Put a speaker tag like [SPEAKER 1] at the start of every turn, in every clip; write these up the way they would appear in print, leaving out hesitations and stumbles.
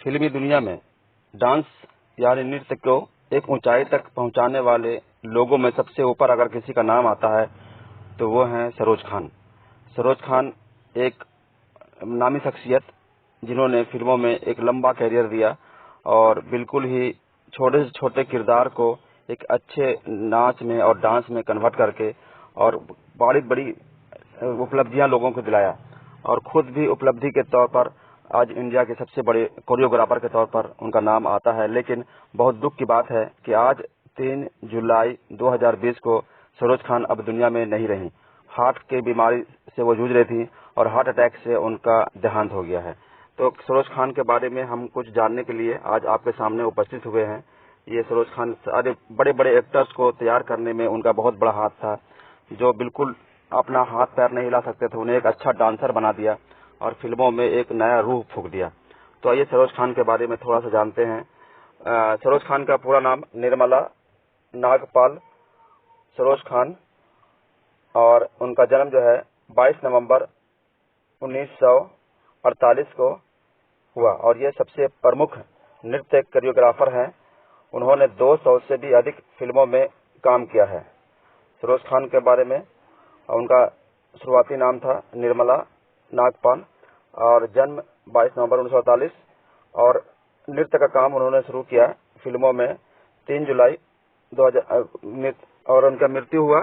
[SPEAKER 1] फिल्मी दुनिया में डांस यानी नृत्य को एक ऊंचाई तक पहुंचाने वाले लोगों में सबसे ऊपर अगर किसी का नाम आता है तो वो हैं सरोज खान। सरोज खान एक नामी शख्सियत जिन्होंने फिल्मों में एक लंबा कैरियर दिया और बिल्कुल ही छोटे से छोटे किरदार को एक अच्छे नाच में और डांस में कन्वर्ट करके और बड़ी बड़ी उपलब्धियां लोगों को दिलाया और खुद भी उपलब्धि के तौर पर आज इंडिया के सबसे बड़े कोरियोग्राफर के तौर पर उनका नाम आता है। लेकिन बहुत दुख की बात है कि आज 3 जुलाई 2020 को सरोज खान अब दुनिया में नहीं रही। हार्ट की बीमारी से वो जूझ रही थी और हार्ट अटैक से उनका देहांत हो गया है। तो सरोज खान के बारे में हम कुछ जानने के लिए आज आपके सामने उपस्थित हुए हैं। ये सरोज खान सारे बड़े बड़े एक्टर्स को तैयार करने में उनका बहुत बड़ा हाथ था, जो बिल्कुल अपना हाथ पैर नहीं हिला सकते थे, उन्हें एक अच्छा डांसर बना दिया और फिल्मों में एक नया रूह फूंक दिया। तो आइए सरोज खान के बारे में थोड़ा सा जानते हैं। सरोज खान का पूरा नाम निर्मला नागपाल सरोज खान और उनका जन्म जो है 22 नवंबर 1948 को हुआ और ये सबसे प्रमुख नृत्य कोरियोग्राफर हैं। उन्होंने 200 से भी अधिक फिल्मों में काम किया है। सरोज खान के बारे में उनका शुरुआती नाम था निर्मला नागपाल और जन्म 22 नवंबर 1948 और नृत्य का काम उन्होंने शुरू किया फिल्मों में 3 जुलाई 2000 और उनका मृत्यु हुआ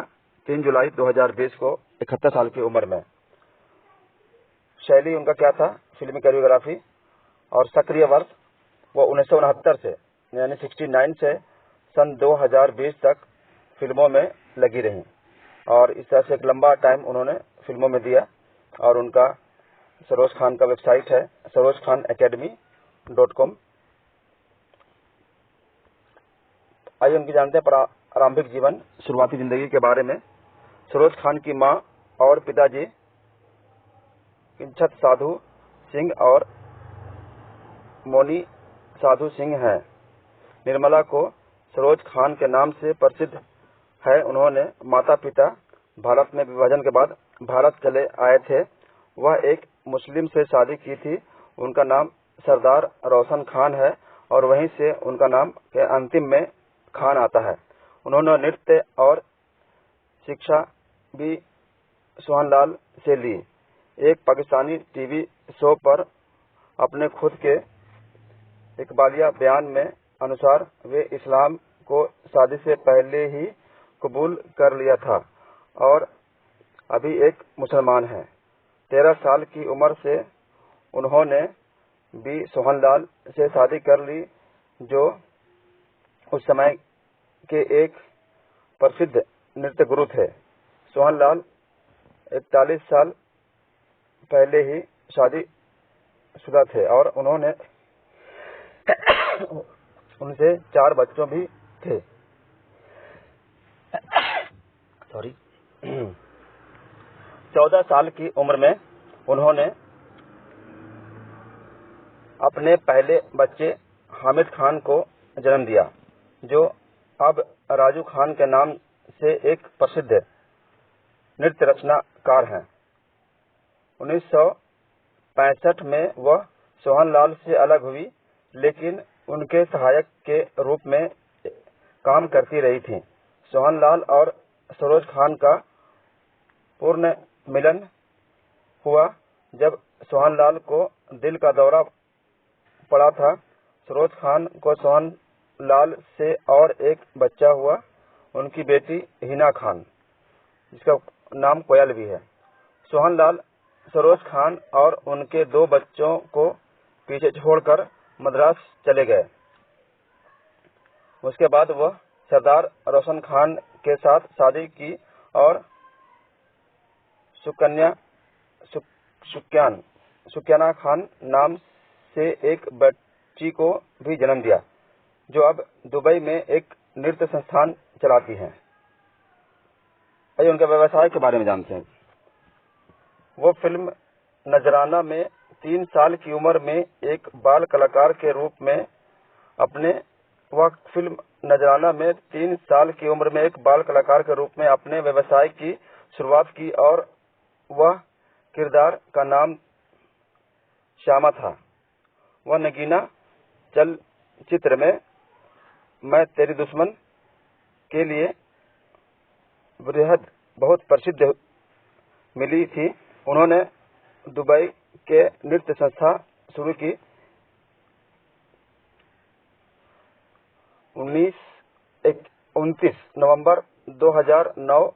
[SPEAKER 1] 3 जुलाई 2020 को 71 साल की उम्र में। शैली उनका क्या था? फिल्मी कोरियोग्राफी और सक्रिय वर्ष वो 1969 से यानी 69 से सन 2020 तक फिल्मों में लगी रही और इस तरह से एक लंबा टाइम उन्होंने फिल्मों में दिया। और उनका सरोज खान का वेबसाइट है sarojkhanacademy.com। आइए उनकी जानते हैं प्रारंभिक जीवन, शुरुआती जिंदगी के बारे में। सरोज खान की मां और पिताजी किंचत साधु सिंह और मोनी साधु सिंह हैं। निर्मला को सरोज खान के नाम से प्रसिद्ध है। उन्होंने माता पिता भारत में विभाजन के बाद भारत चले आए थे। वह एक मुस्लिम से शादी की थी। उनका नाम सरदार रोशन खान है और वहीं से उनका नाम के अंतिम में खान आता है। उन्होंने नृत्य और शिक्षा भी सोहनलाल से ली। एक पाकिस्तानी टीवी शो पर अपने खुद के इकबालिया बयान में अनुसार वे इस्लाम को शादी से पहले ही कबूल कर लिया था और अभी एक मुसलमान हैं। 13 साल की उम्र से उन्होंने भी सोहनलाल से शादी कर ली, जो उस समय के एक प्रसिद्ध नृत्य गुरु थे। सोहनलाल 41 साल पहले ही शादी शुदा थे और उन्होंने उनसे 4 बच्चों भी थे। 14 साल की उम्र में उन्होंने अपने पहले बच्चे हामिद खान को जन्म दिया, जो अब राजू खान के नाम से एक प्रसिद्ध नृत्य रचनाकार हैं। 1965 में वह सोहनलाल से अलग हुई, लेकिन उनके सहायक के रूप में काम करती रही थी। सोहनलाल और सरोज खान का पूर्ण मिलन हुआ जब सोहनलाल को दिल का दौरा पड़ा था। सरोज खान को सोहनलाल से और एक बच्चा हुआ, उनकी बेटी हिना खान, जिसका नाम कोयल भी है। सोहनलाल सरोज खान और उनके 2 बच्चों को पीछे छोड़कर मद्रास चले गए। उसके बाद वह सरदार रोशन खान के साथ शादी की और सुकन्या खान नाम से एक बच्ची को भी जन्म दिया, जो अब दुबई में एक नृत्य संस्थान चलाती हैं। आइए उनके व्यवसाय के बारे में जानते हैं। वो फिल्म नजराना में 3 साल की उम्र में एक बाल कलाकार के रूप में अपने व्यवसाय की शुरुआत की और वह किरदार का नाम श्यामा था। वह नगीना चलचित्र में मैं तेरी दुश्मन के लिए बहुत प्रसिद्ध मिली थी। उन्होंने दुबई के नृत्य संस्था शुरू की। 29 नवंबर 2009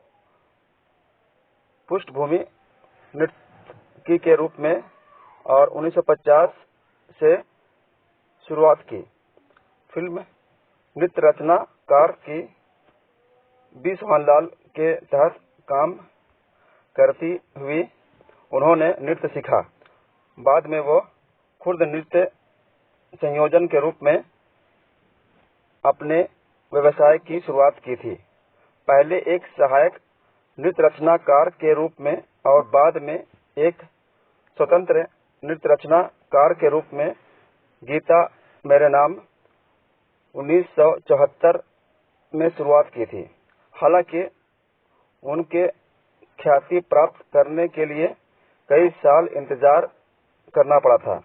[SPEAKER 1] पृष्ठभूमि नर्तकी के रूप में और 1950 से शुरुआत की। फिल्म नृत्य रचनाकार की बी सोहनलाल के तहत काम करती हुई उन्होंने नृत्य सीखा। बाद में वो खुद नृत्य संयोजन के रूप में अपने व्यवसाय की शुरुआत की थी। पहले एक सहायक नृत्य रचनाकार के रूप में और बाद में एक स्वतंत्र नृत्य रचनाकार के रूप में गीता मेरे नाम 1974 में शुरुआत की थी। हालांकि उनके ख्याति प्राप्त करने के लिए कई साल इंतजार करना पड़ा था,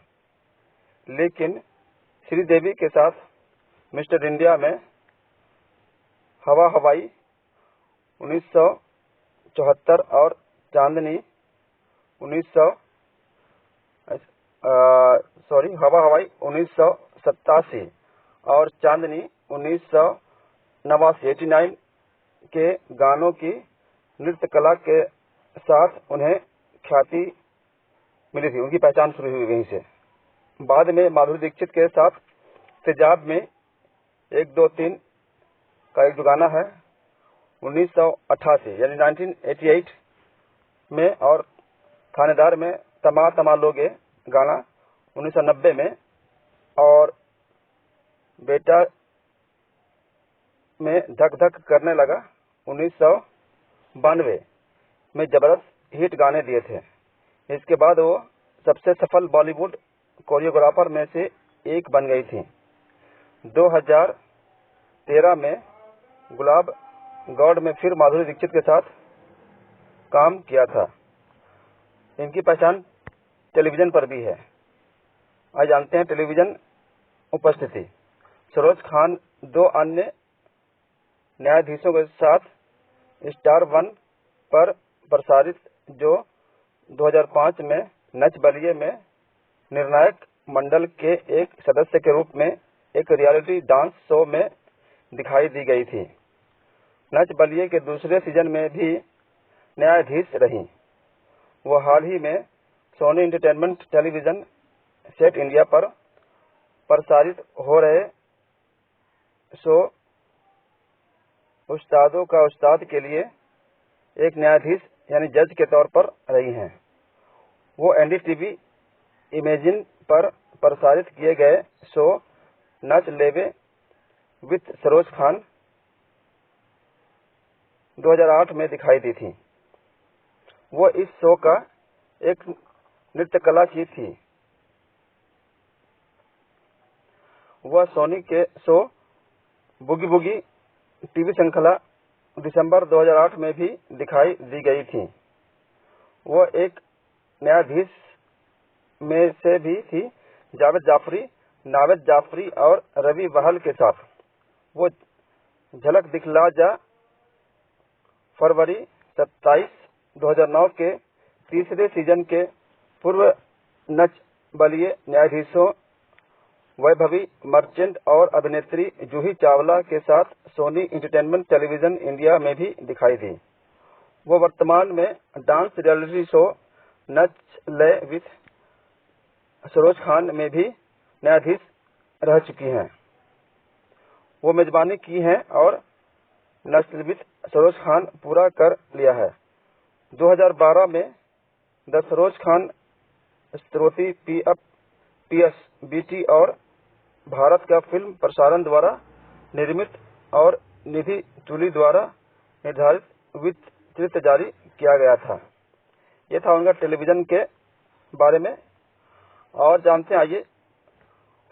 [SPEAKER 1] लेकिन श्रीदेवी के साथ मिस्टर इंडिया में हवा हवाई 1974 और चांदनी हवा हवाई 1987 और चांदनी 1989 के गानों की नृत्य कला के साथ उन्हें ख्याति मिली थी। उनकी पहचान शुरू हुई वहीं से। बाद में माधुरी दीक्षित के साथ तेजाब में 1 2 3 का एक जो गाना है 1988 यानी 1988 में, और थानेदार में तमा तमा लोगे गाना 1990 में, और बेटा में धक धक करने लगा 1992 में जबरदस्त हिट गाने दिए थे। इसके बाद वो सबसे सफल बॉलीवुड कोरियोग्राफर में से एक बन गई थी। 2013 में गुलाब गौड़ में फिर माधुरी दीक्षित के साथ काम किया था। इनकी पहचान टेलीविजन पर भी है। आज जानते हैं टेलीविजन उपस्थिति। सरोज खान 2 अन्य न्यायाधीशों के साथ स्टार 1 पर प्रसारित जो 2005 में नच बलिए में निर्णायक मंडल के एक सदस्य के रूप में एक रियलिटी डांस शो में दिखाई दी गई थी। नच बलिए के दूसरे सीजन में भी न्यायाधीश रही। वो हाल ही में Sony Entertainment Television set India पर प्रसारित हो रहे शो उस्तादों का उस्ताद के लिए एक न्यायाधीश यानी जज के तौर पर रही हैं। वो एनडीटीवी इमेजिन पर प्रसारित किए गए शो नच लेवे विथ सरोज खान 2008 में दिखाई दी थी। वो इस शो का एक नृत्य कला की थी। वह सोनी के शो बुगी बुगी टीवी श्रृंखला दिसंबर 2008 में भी दिखाई दी गई थी। वो एक न्यायाधीश में से भी थी जावेद जाफरी, नावेद जाफरी और रवि बहल के साथ। वो झलक दिखला जा फरवरी 27, 2009 के तीसरे सीजन के पूर्व नच बलिए न्यायाधीशों वैभवी मर्चेंट और अभिनेत्री जूही चावला के साथ सोनी एंटरटेनमेंट टेलीविजन इंडिया में भी दिखाई दी। वो वर्तमान में डांस रियलिटी शो नच ले विथ सरोज खान में भी न्यायाधीश रह चुकी हैं। वो मेजबानी की है और नच विथ सरोज खान पूरा कर लिया है। 2012 में द सरोज खान स्त्रोती PS BT और भारत का फिल्म प्रसारण द्वारा निर्मित और निधि चुली द्वारा निर्धारित वित्त जारी किया गया था। ये था उनका टेलीविजन के बारे में। और जानते हैं आइए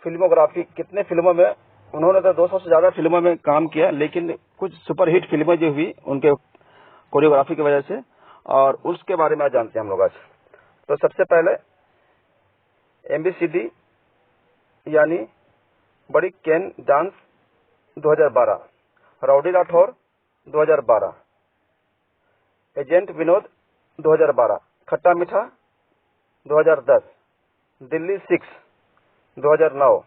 [SPEAKER 1] फिल्मोग्राफी, कितने फिल्मों में उन्होंने तो 200 से ज्यादा फिल्मों में काम किया, लेकिन कुछ सुपरहिट फिल्में जो हुई उनके कोरियोग्राफी की वजह से, और उसके बारे में आज जानते हैं हम लोग आज। तो सबसे पहले MBCD यानी बड़ी केन dance 2012, Rowdy Rathore 2012, agent Vinod 2012, Khatta मीठा 2010, दिल्ली 6 2009,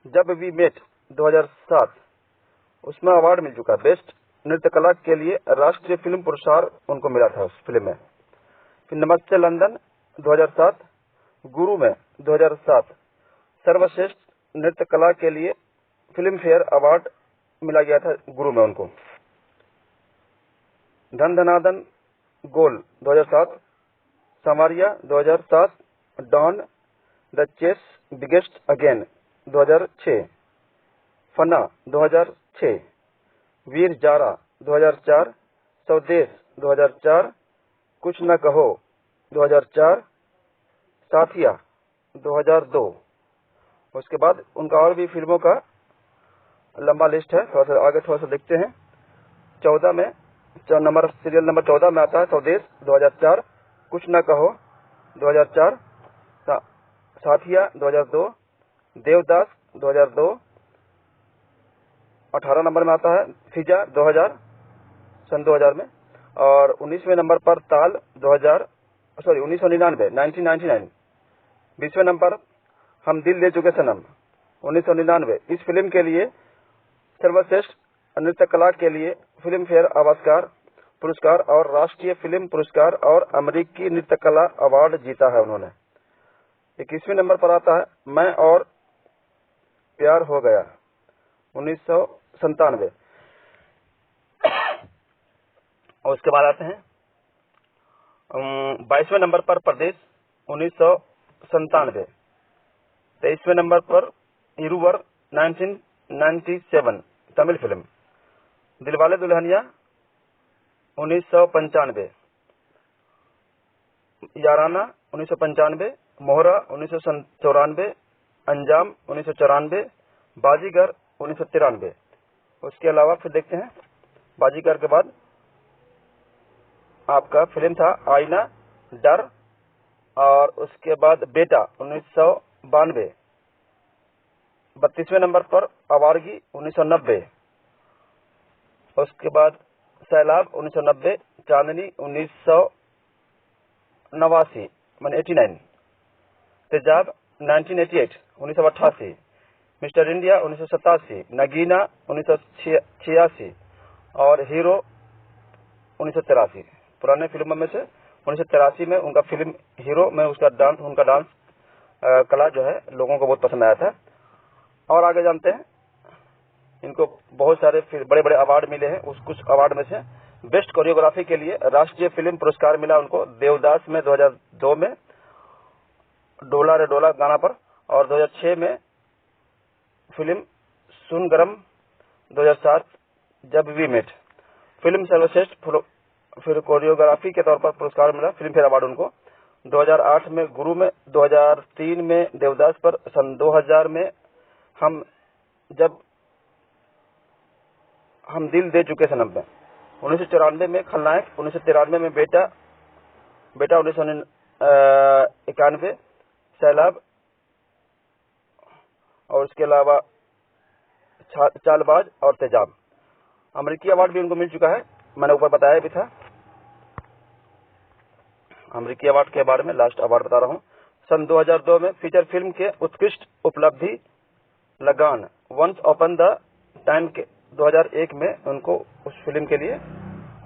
[SPEAKER 1] जब वी मेट 2007, उसमें अवार्ड मिल चुका। बेस्ट नृत्य कला के लिए राष्ट्रीय फिल्म पुरस्कार उनको मिला था उस फिल्म में। फिर नमस्ते लंदन 2007, गुरु में 2007, सर्वश्रेष्ठ नृत्य कला के लिए फिल्म फेयर अवार्ड मिला गया था गुरु में उनको। धन धनादन गोल 2007, संवरिया 2007, डॉन द चेस बिगेस्ट अगेन 2006, फना 2006, वीर जारा 2004, स्वदेश 2004, कुछ न कहो 2004, साथिया 2002। उसके बाद उनका और भी फिल्मों का लंबा लिस्ट है, थोड़ा सा आगे थोड़ा सा देखते हैं। 14 में सीरियल नंबर 14 में आता है स्वदेश 2004, कुछ न कहो 2004, साथिया 2002, देवदास 2002। 18 नंबर में आता है फिजा 2000 सन 2000 में। और 19वें नंबर पर ताल 1999। 20वें नंबर हम दिल दे चुके सनम 1999। इस फिल्म के लिए सर्वश्रेष्ठ नृत्य कला के लिए फिल्म फेयर ऑस्कर पुरस्कार और राष्ट्रीय फिल्म पुरस्कार और अमेरिकी नृत्य कला अवार्ड जीता है उन्होंने। 21वें नंबर पर आता है मैं और प्यार हो गया 1997। और उसके बाद आते हैं 22वें नंबर पर परदेश 1997। 23वें नंबर पर इरुवर 1997 तमिल फिल्म। दिलवाले दुल्हनिया 1995, याराना 1995, मोहरा 1994, अंजाम 1994, बाजीगर 1993। उसके अलावा फिर देखते हैं बाजीगर के बाद आपका फिल्म था आईना, डर, और उसके बाद बेटा 1992। 32वें नंबर पर आवारगी 1990। उसके बाद सैलाब 1990, चांदनी 1989 माने 89, तेजाब 1988, मिस्टर इंडिया 1987, नगीना 1986 और हीरो 1983। पुराने फिल्मों में से 1983 में उनका फिल्म हीरो में उनका डांस कला जो है लोगों को बहुत पसंद आया था। और आगे जानते हैं इनको बहुत सारे बड़े बड़े अवार्ड मिले हैं। उस कुछ अवार्ड में से बेस्ट कोरियोग्राफी के लिए राष्ट्रीय फिल्म पुरस्कार मिला उनको देवदास में 2002 में डोला रे डोला गाना पर, और 2006 में फिल्म सुन गरम, 2007 जब वी मेट। फिल्म सर्वश्रेष्ठ फिर कोरियोग्राफी के तौर पर पुरस्कार मिला फिल्म फेयर अवार्ड उनको। 2008 में गुरु में, 2003 में देवदास पर, सन 2000 में हम दिल दे चुके सनम में, 1994 में खलनायक, 1993 में बेटा 1991 सैलाब, और उसके अलावा चालबाज और तेजाब। अमेरिकी अवार्ड भी उनको मिल चुका है, मैंने ऊपर बताया भी था। अमेरिकी अवार्ड के बारे में लास्ट अवार्ड बता रहा हूँ। सन 2002 में फीचर फिल्म के उत्कृष्ट उपलब्धि लगान वंस अपॉन द टाइम के 2001 में उनको उस फिल्म के लिए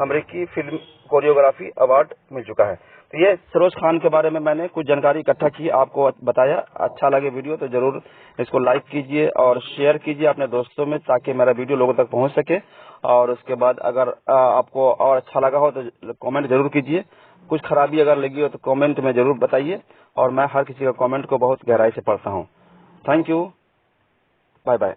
[SPEAKER 1] अमेरिकी फिल्म कोरियोग्राफी अवार्ड मिल चुका है। तो ये सरोज खान के बारे में मैंने कुछ जानकारी इकट्ठा की, आपको बताया। अच्छा लगे वीडियो तो जरूर इसको लाइक कीजिए और शेयर कीजिए अपने दोस्तों में, ताकि मेरा वीडियो लोगों तक पहुंच सके। और उसके बाद अगर आपको और अच्छा लगा हो तो कमेंट जरूर कीजिए। कुछ खराबी अगर लगी हो तो कमेंट में जरूर बताइए, और मैं हर किसी का कमेंट को बहुत गहराई से पढ़ता हूँ। Thank you, bye bye.